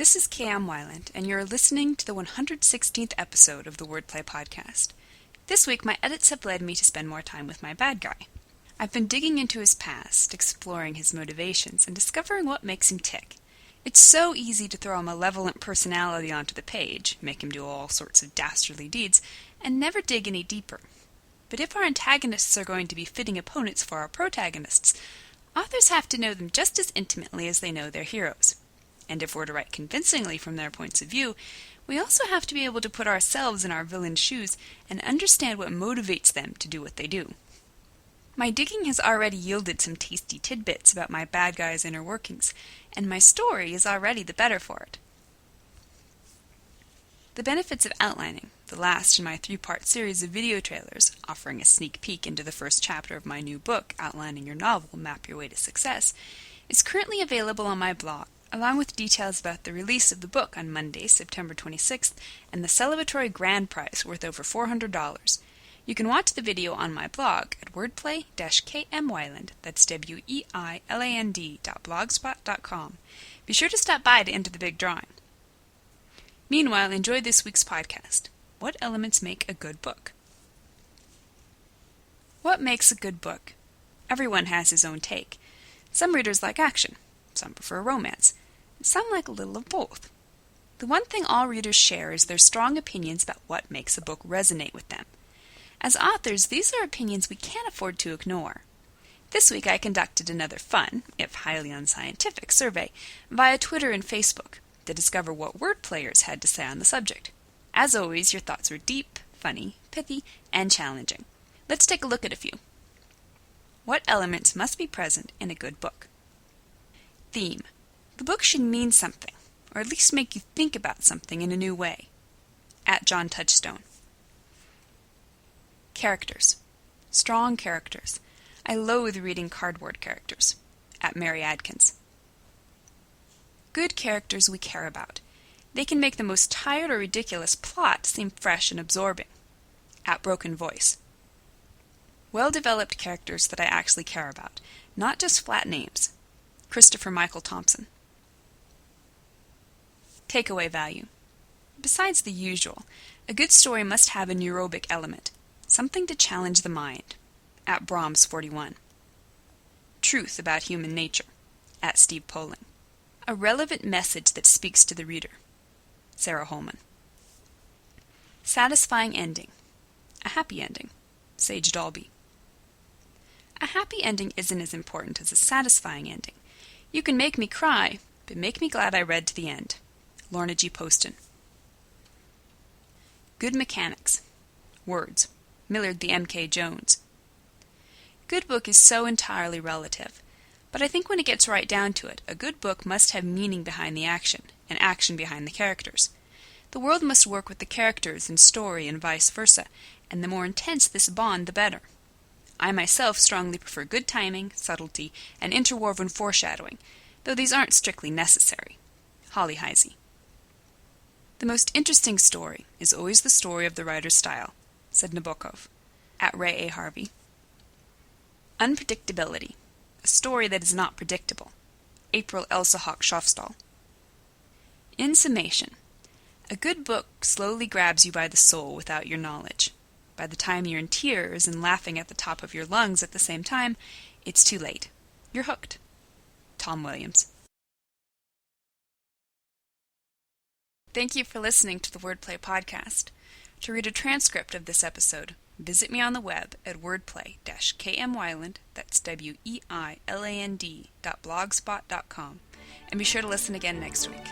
This is K.M. Weiland, and you're listening to the 116th episode of the Wordplay Podcast. This week, my edits have led me to spend more time with my bad guy. I've been digging into his past, exploring his motivations, and discovering what makes him tick. It's so easy to throw a malevolent personality onto the page, make him do all sorts of dastardly deeds, and never dig any deeper. But if our antagonists are going to be fitting opponents for our protagonists, authors have to know them just as intimately as they know their heroes. And if we're to write convincingly from their points of view, we also have to be able to put ourselves in our villain's shoes and understand what motivates them to do what they do. My digging has already yielded some tasty tidbits about my bad guy's inner workings, and my story is already the better for it. The benefits of outlining, the last in my 3-part series of video trailers, offering a sneak peek into the first chapter of my new book, Outlining Your Novel, Map Your Way to Success, is currently available on my blog, along with details about the release of the book on Monday, September 26th, and the celebratory grand prize worth over $400. You can watch the video on my blog at wordplay-kmweiland, that's weiland.blogspot.com. Be sure to stop by to enter the big drawing. Meanwhile, enjoy this week's podcast. What elements make a good book? What makes a good book? Everyone has his own take. Some readers like action. Some prefer romance. Some like a little of both. The one thing all readers share is their strong opinions about what makes a book resonate with them. As authors, these are opinions we can't afford to ignore. This week I conducted another fun, if highly unscientific, survey via Twitter and Facebook to discover what word players had to say on the subject. As always, your thoughts were deep, funny, pithy, and challenging. Let's take a look at a few. What elements must be present in a good book? Theme. The book should mean something, or at least make you think about something in a new way. At John Touchstone. Characters. Strong characters. I loathe reading cardboard characters. At Mary Adkins. Good characters we care about. They can make the most tired or ridiculous plot seem fresh and absorbing. At Broken Voice. Well-developed characters that I actually care about, not just flat names. Christopher Michael Thompson. Takeaway value. Besides the usual, a good story must have a neurobic element, something to challenge the mind. At Brahms 41. Truth about human nature. At Steve Poling. A relevant message that speaks to the reader. Sarah Holman. Satisfying ending. A happy ending. Sage Dalby. A happy ending isn't as important as a satisfying ending. You can make me cry, but make me glad I read to the end. Lorna G. Poston. Good mechanics. Words. Millard the M.K. Jones. Good book is so entirely relative, but I think when it gets right down to it, a good book must have meaning behind the action, and action behind the characters. The world must work with the characters and story and vice versa, and the more intense this bond, the better. I myself strongly prefer good timing, subtlety, and interwoven foreshadowing, though these aren't strictly necessary. Holly Heisey. The most interesting story is always the story of the writer's style, said Nabokov. At Ray A. Harvey. Unpredictability. A story that is not predictable. April Elsa Hawk Schofstall. In summation, a good book slowly grabs you by the soul without your knowledge. By the time you're in tears and laughing at the top of your lungs at the same time, it's too late. You're hooked. Tom Williams. Thank you for listening to the Wordplay Podcast. To read a transcript of this episode, visit me on the web at wordplay-kmweiland, that's weiland.blogspot.com, and be sure to listen again next week.